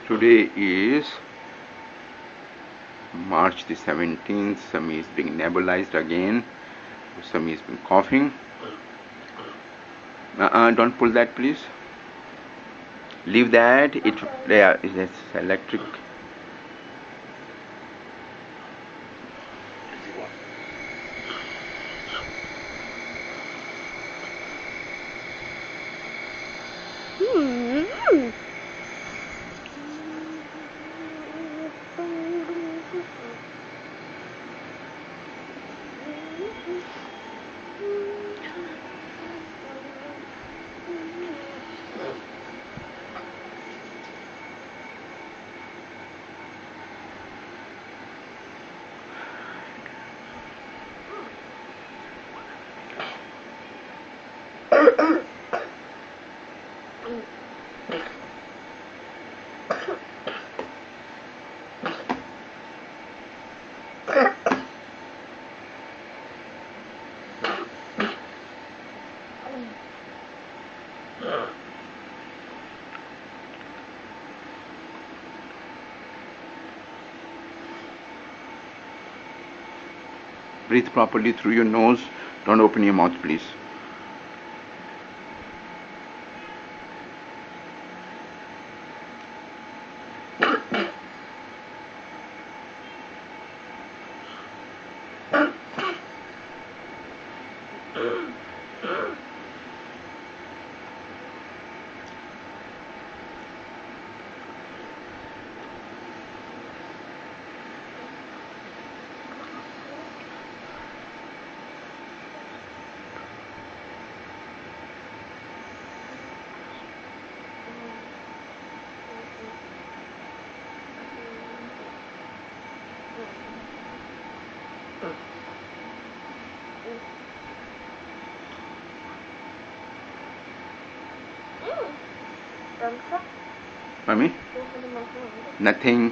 Today is March the 17th. Sami is being nebulized again. Sami has been coughing. Don't pull that, please. Leave that. It's electric. Breathe properly through your nose. Don't open your mouth, please. Mommy? Nothing.